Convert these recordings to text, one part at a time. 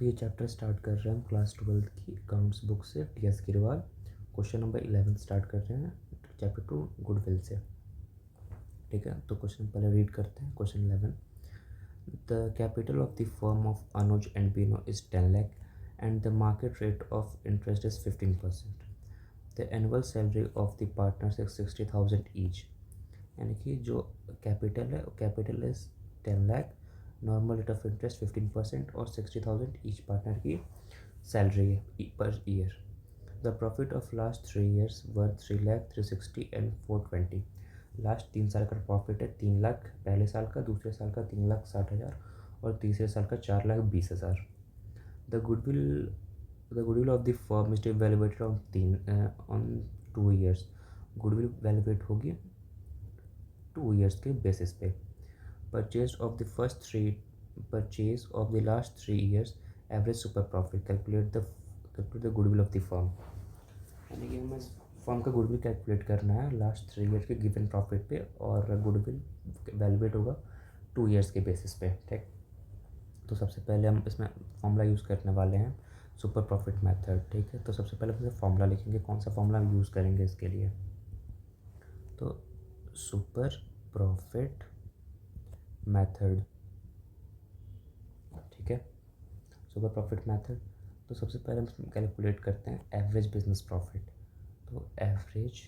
तो ये chapter start कर रहे हैं हम क्लास 12 की अकाउंट्स बुक से, T.S.. Grewal. Question number 11 start कर रहे हैं चैप्टर 2 गुडविल से। ठीक है, तो क्वेश्चन पहले रीड करते हैं। Question 11, the capital of the firm of Anuj and Bino is 10 lakh and the market rate of interest is 15%। The annual salary of the partners is 60,000 each. यानी कि जो कैपिटल है, capital is 10 lakh, normal rate of interest 15% और 60,000 each partner की salary है पर year. The profit of last 3 years were 3 lakh 360 and 420। Last 3 साल का प्रॉफिट है 3 लाख पहले साल का, दूसरे साल का 3,60,000 और तीसरे साल का 4,20,000। The goodwill of the firm is valuated on 2 years. Goodwill valuate होगी 2 ईयर्स के बेसिस पे। Purchase of the last 3 years average super profit, calculate the goodwill of the firm. यानी कि हमें फर्म का गुडविल कैलकुलेट करना है लास्ट 3 ईयर के गिवन प्रॉफिट पे, और गुडविल वैल्यूएट होगा 2 ईयर्स के बेसिस पे। ठीक, तो सबसे पहले हम इसमें फॉर्मूला यूज़ करने वाले हैं सुपर प्रॉफिट मेथड। ठीक है, तो सबसे पहले हम फॉर्मूला लिखेंगे, कौन सा फॉर्मूला हम यूज़ करेंगे इसके लिए। तो सुपर प्रॉफिट मेथड, ठीक है, सुपर प्रॉफिट मेथड। तो सबसे पहले हम कैलकुलेट करते हैं एवरेज बिजनेस प्रॉफिट। तो एवरेज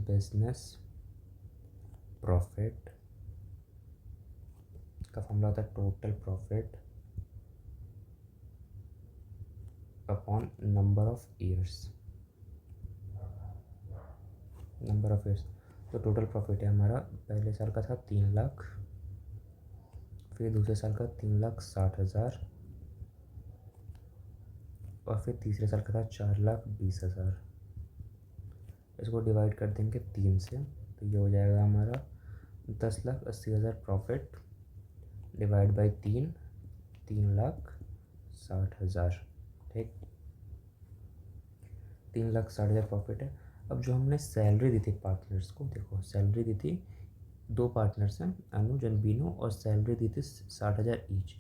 बिजनेस प्रॉफिट का फॉर्मूला होता है total profit upon number of years. Number of years, तो टोटल प्रॉफिट है हमारा पहले साल का था 3 लाख, फिर दूसरे साल का 3,60,000 और फिर तीसरे साल का था 4,20,000। इसको डिवाइड कर देंगे 3 से, तो ये हो जाएगा हमारा 10,80,000 प्रॉफिट डिवाइड बाई 3,60,000। ठीक, 3,60,000 प्रॉफिट है। अब जो हमने सैलरी दी थी पार्टनर्स को, देखो सैलरी दी थी 2 पार्टनर्स हैं, अनुज एंड बीनो, और सैलरी दी थी 60,000 ईच।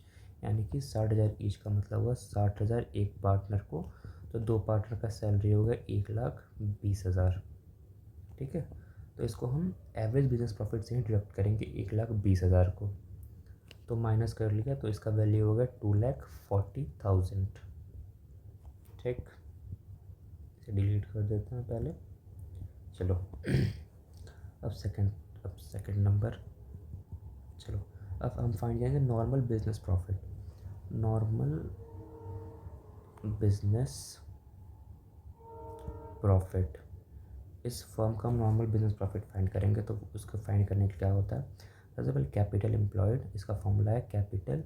यानी कि 60,000 ईच का मतलब हुआ 60,000 एक पार्टनर को, तो 2 पार्टनर का सैलरी हो गया 1,20,000। ठीक है, तो इसको हम एवरेज बिजनेस प्रॉफिट से ही डिडक्ट करेंगे 1,20,000 को, तो माइनस कर लिया, तो इसका वैल्यू हो गया 2,40,000। ठीक, इसे डिलीट कर देते हैं पहले। चलो अब सेकंड नंबर। चलो अब हम फाइंड करेंगे normal business profit. Normal business profit, इस फर्म का हम नॉर्मल बिजनेस प्रॉफिट फाइंड करेंगे। तो उसको फाइंड करने के क्या होता है, सबसे पहले कैपिटल एम्प्लॉयड, इसका फॉर्मूला है कैपिटल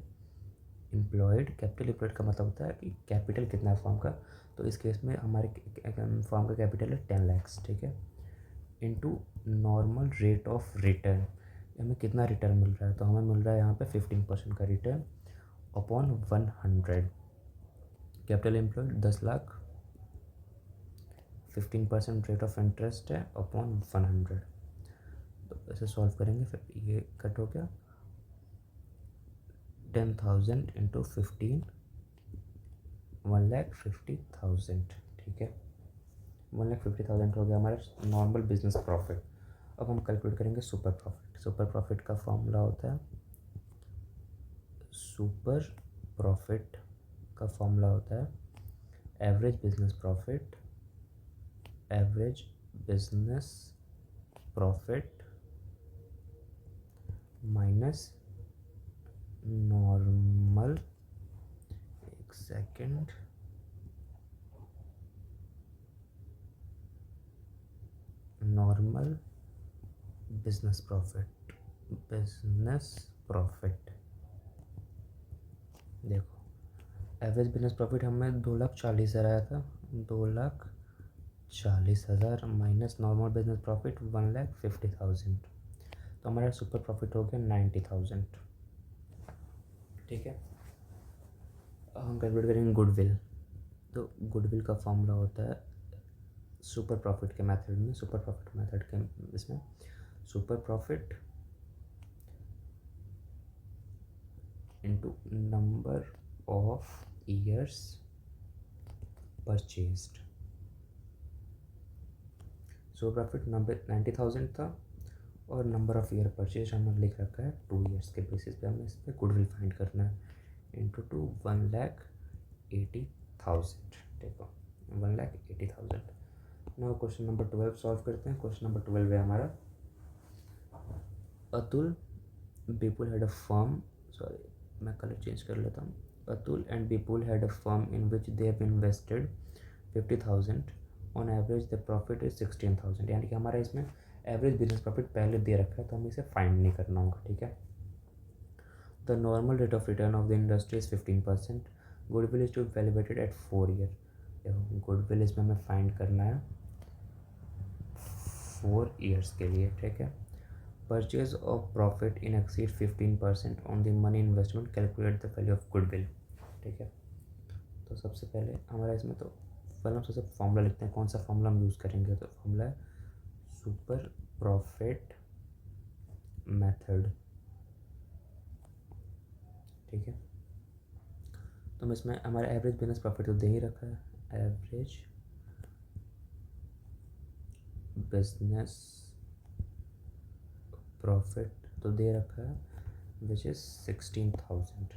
एम्प्लॉयड। कैपिटल एम्प्लॉयड का मतलब होता है कि कैपिटल कितना है फर्म का, तो इस केस में हमारे फर्म का कैपिटल है 10 लाख। ठीक है, into normal rate of return, हमें कितना रिटर्न मिल रहा है, तो हमें मिल रहा है यहाँ पे 15% का return upon 100। Capital employed 10 lakh, 15% rate of interest है अपॉन 100। तो ऐसे सॉल्व करेंगे, फिर ये कट हो गया 10,000 इंटू 15, 1,50,000। ठीक है, 1,50,000 हो गया हमारा नॉर्मल बिजनेस प्रॉफिट। अब हम कैलकुलेट करेंगे सुपर प्रॉफिट। सुपर प्रॉफिट का फॉर्मूला होता है, सुपर प्रॉफिट का फॉर्मूला होता है average business profit, average business profit minus normal, एक second, normal business profit. Business profit देखो, एवरेज बिजनेस प्रॉफिट हमें 2,40,000 आया था, 2,40,000 माइनस नॉर्मल बिजनेस प्रॉफिट 1,50,000, तो हमारा सुपर प्रॉफिट हो गया 90,000। ठीक है, अब हम कैलकुलेट करेंगे गुडविल। तो गुडविल का फॉर्मूला होता है सुपर प्रॉफिट के मेथड में, सुपर प्रॉफिट मेथड के इसमें super profit into number of years purchased. So profit number 90,000 था और नंबर ऑफ ईयर परचेज हमने लिख रखा है 2 ईयर्स के बेसिस पे हमें इस पर गुडविल फाइंड करना है इंटू 1,80,000। देखो 1,80,000। नाउ क्वेश्चन नंबर 12 सॉल्व करते हैं। क्वेश्चन नंबर 12 है हमारा, Atul Bipul had a firm, sorry मैं कलर चेंज कर लेता हूँ। Atul and Bipul had a firm in which they have invested 50,000, on average the profit is 16,000। यानी कि हमारा इसमें एवरेज बिजनेस प्रॉफिट पहले दे रखा है तो हमें इसे फाइंड नहीं करना होगा, ठीक है। The normal rate of return of the industry is 15%। Goodwill is to valuated at 4 year. देखो गुडविल इसमें हमें फाइंड करना है 4 ईयर्स के लिए, ठीक है। Purchase of profit in exceed 15% on the money investment, calculate the value of goodwill, ठीक है। तो सबसे पहले हमारा इसमें तो पहले हम सबसे फॉर्मूला लिखते हैं। कौन सा फॉर्मूला हम यूज़ करेंगे? तो फॉर्मूला है सुपर प्रॉफिट मेथड, ठीक है। तो हम इसमें हमारा एवरेज बिजनेस प्रॉफिट तो दे ही रखा है, एवरेज बिजनेस प्रॉफिट तो दे रखा है विच इज़ 16,000।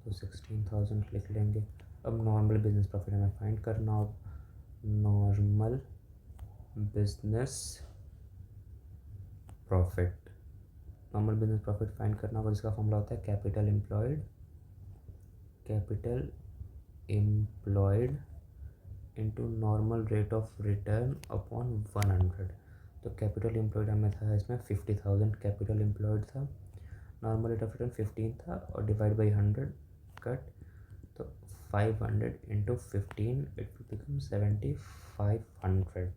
तो 16,000 लिख लेंगे। अब नॉर्मल बिजनेस प्रॉफिट हमें फाइंड करना हो। Normal business profit, normal business profit find करना होगा जिसका फॉर्मूला होता है capital employed into normal rate of return upon 100। तो कैपिटल एम्प्लॉयड हमें था इसमें 50,000 कैपिटल एम्प्लॉयड था, नॉर्मल रेट ऑफ रिटर्न 15 था और डिवाइड बाई 100 कट, तो 500 इंटू 15 इट विल बिकम 7,500।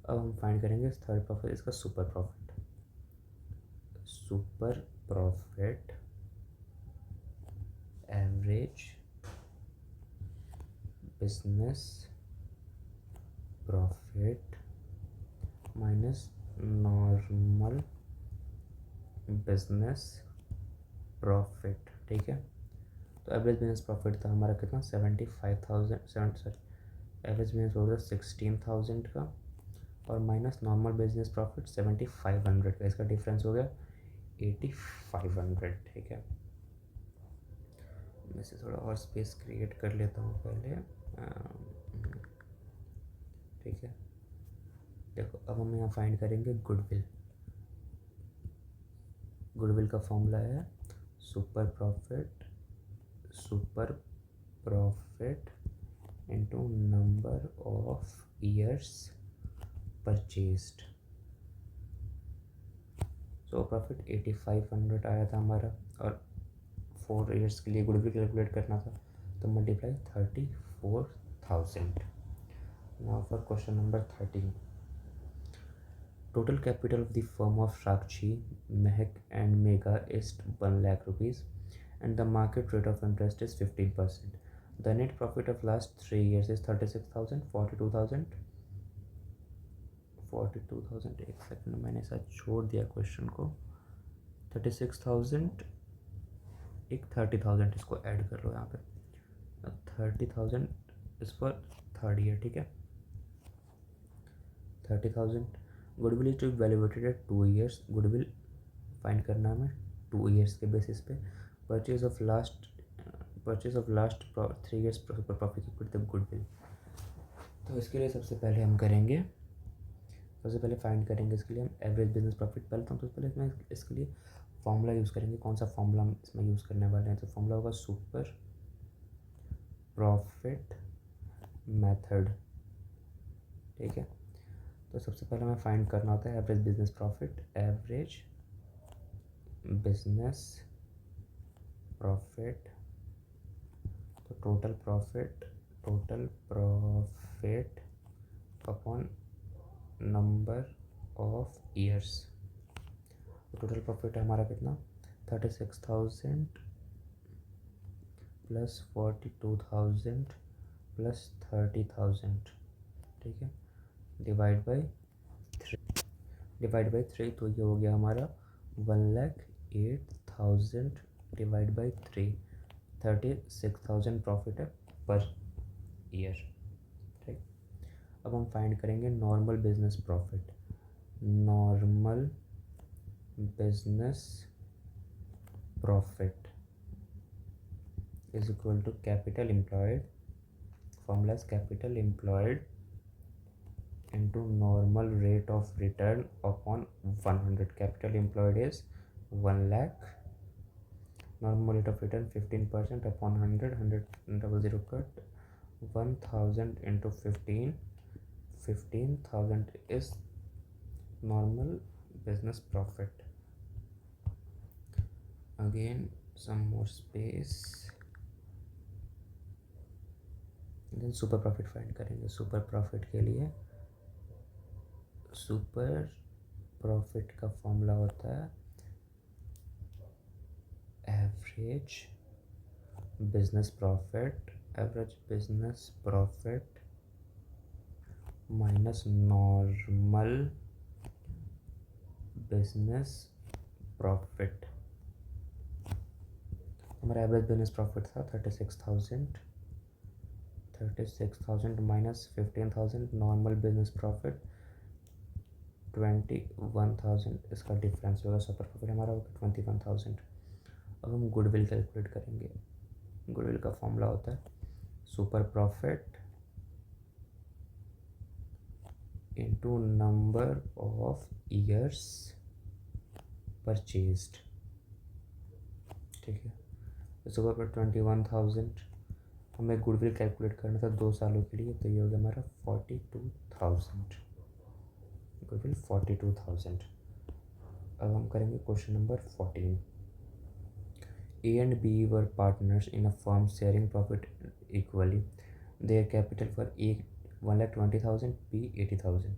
अब हम फाइंड करेंगे थर्ड प्रॉफिट, इसका super profit average business profit minus normal business profit, ठीक है। तो एवरेज बिजनेस प्रॉफिट था हमारा कितना 75,000, एवरेज बिजनेस प्रॉफिट 16,000 का और माइनस नॉर्मल बिजनेस प्रॉफिट 7,500 का, इसका डिफरेंस हो गया 8,500, ठीक है। मैं से थोड़ा और स्पेस क्रिएट कर लेता हूँ पहले, ठीक है। देखो अब हम यहाँ फाइंड करेंगे गुडविल का फॉर्मूला है super profit into number of years purchased. So profit 8,500 आया था हमारा और 4 ईयर्स के लिए गुडविल कैलकुलेट करना था तो multiply 34,000। Now for question number 13, total capital of the firm of Sakshi, Mehak and Mega is 1 lakh rupees and the market rate of interest is 15%. The net profit of last 3 years is 36,000, 42,000, एक second मैंने शायद छोड़ दिया question को। 36,000 एक 30,000 इसको add कर लो यहाँ पे, 30,000 इस पर थर्ड ईयर, ठीक है। 30,000 goodwill is to valuated at 2 years, goodwill find करना हमें 2 ईयर्स के बेसिस पे। Purchase of last 3 years profit equal to goodwill. तो इसके लिए सबसे पहले फाइंड करेंगे इसके लिए हम एवरेज बिजनेस प्रॉफिट। पहले तो पहले इसमें इसके लिए फॉर्मूला यूज़ करेंगे। कौन सा फॉर्मूला हम इसमें यूज़ करने वाले हैं? तो फॉर्मूला होगा सुपर प्रॉफिट मेथड, ठीक है। तो सबसे पहले हमें फाइंड करना होता है एवरेज बिजनेस प्रॉफिट, तो total profit upon number of years. तो टोटल प्रॉफिट है हमारा कितना 36,000 प्लस 42,000 प्लस 30,000, ठीक है, डिवाइड बाई 3। तो ये हो गया हमारा 1,08,000 डिवाइड बाई 3, 36,000 प्रॉफिट है पर ईयर, ठीक। अब हम फाइंड करेंगे normal business profit. Normal business profit is equal to capital employed, formula is capital employed into normal rate of return upon 100. Capital employed is 1 lakh. Normal rate of return 15% upon 100. 100 cut 1000 into 15. 15,000 is normal business profit. Again some more space. Then super profit find करेंगे। Super profit के लिए super profit का formula होता है average business profit, average business profit minus normal business profit. हमारा average business profit था 36,000 minus 15,000, normal business profit 21,000, इसका difference होगा। सुपर प्रॉफिट हमारा होगा 21,000। अब हम गुडविल कैलकुलेट करेंगे। गुडविल का फॉर्मूला होता है super profit into number of years purchased, ठीक है। सुपर प्रॉफिट 21,000, हमें गुडविल कैलकुलेट करना था 2 सालों के लिए, तो ये हो गया हमारा 42,000। गुडविल 42,000। अब हम करेंगे question number 14। A and B were partners in a firm sharing profit equally. Their capital for A 1,20,000, B 80,000.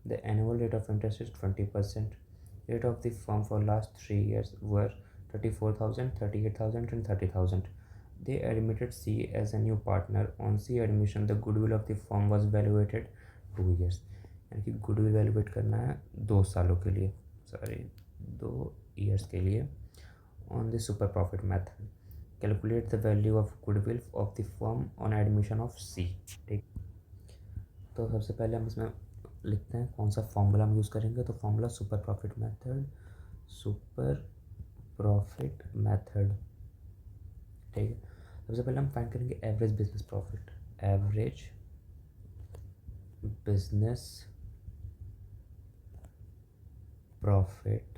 The annual rate of interest is 20%. Rate of the firm for last 3 years were 34,000, 38,000 and 30,000. They admitted C as a new partner. On C admission, the goodwill of the firm was valuated 2 years. यानी कि goodwill valuate करना है 2 सालों के लिए, 2 years के लिए। On the super profit method, calculate the value of goodwill of the firm on admission of C, ठीक। तो सबसे पहले हम इसमें लिखते हैं कौन सा फॉर्मूला हम यूज़ करेंगे। तो formula super profit method, super profit method, ठीक है। सबसे पहले हम फाइंड करेंगे average business profit. Average business profit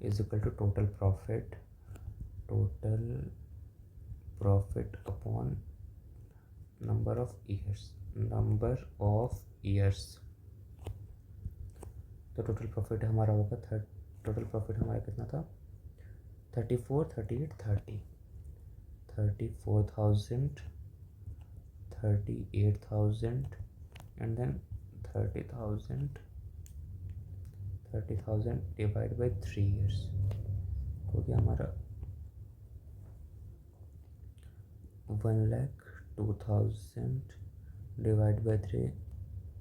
is equal to total profit upon number of years, तो टोटल प्रॉफिट हमारा होगा टोटल प्रॉफिट हमारा कितना था 34, 38, 30, 34,000, 38,000 and then 30,000 divide by 3 years हो गया हमारा 1,02,000 divide by 3,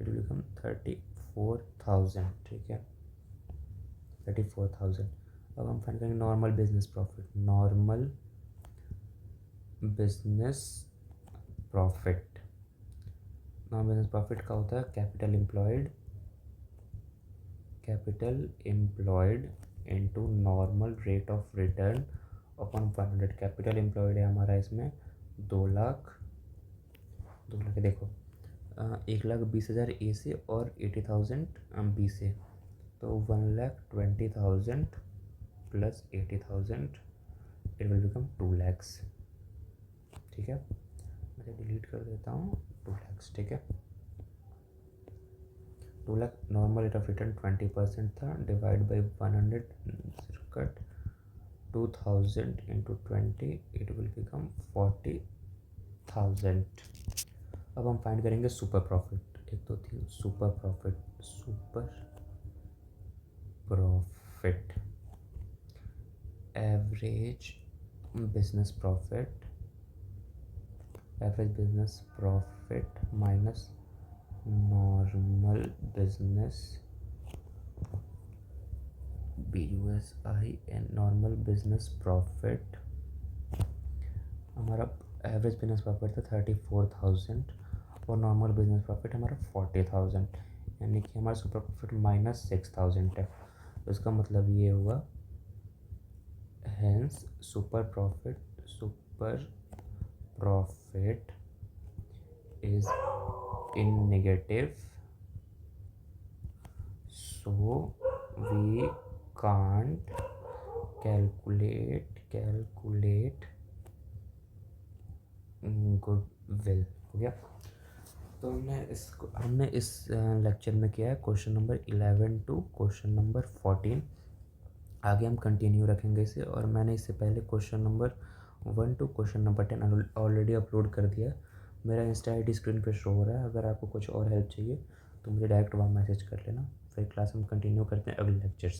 it will become 34,000, ठीक है। 34,000। अब हम फाइंड करेंगे normal business profit. Normal business profit, normal business profit का होता है capital employed into normal rate of return upon 100। Capital employed है हमारा इसमें 2 लाख देखो 1,20,000 ए से और 80,000 बी से, तो 1,20,000 plus 80,000 it will become 2 lakhs, ठीक है। मैं डिलीट कर देता हूँ 2 lakhs, ठीक है। 2 lakh normal rate of return 20% था, divide by 100 cut 2,000 into 20, it will become 40,000। अब हम फाइंड करेंगे सुपर प्रॉफिट। एक तो थी super profit average business profit minus normal business BUSI and normal business profit हमारा एवरेज बिजनेस प्रॉफिट था 34,000 और नॉर्मल बिजनेस प्रॉफिट हमारा 40,000, यानी कि हमारा सुपर प्रॉफिट -6,000 है। तो इसका मतलब ये हुआ hence super profit is in negative, so we can't calculate goodwill. हो गया। तो हमने इस लेक्चर में किया है question number 11 to question number 14। आगे हम कंटिन्यू रखेंगे इसे, और मैंने इससे पहले question number 1 to question number 10 already upload कर दिया। मेरा इंस्टा आई डी स्क्रीन पे शो हो रहा है। अगर आपको कुछ और हेल्प चाहिए तो मुझे डायरेक्ट वहाँ मैसेज कर लेना। फिर क्लास हम कंटिन्यू करते हैं अगले लेक्चर से।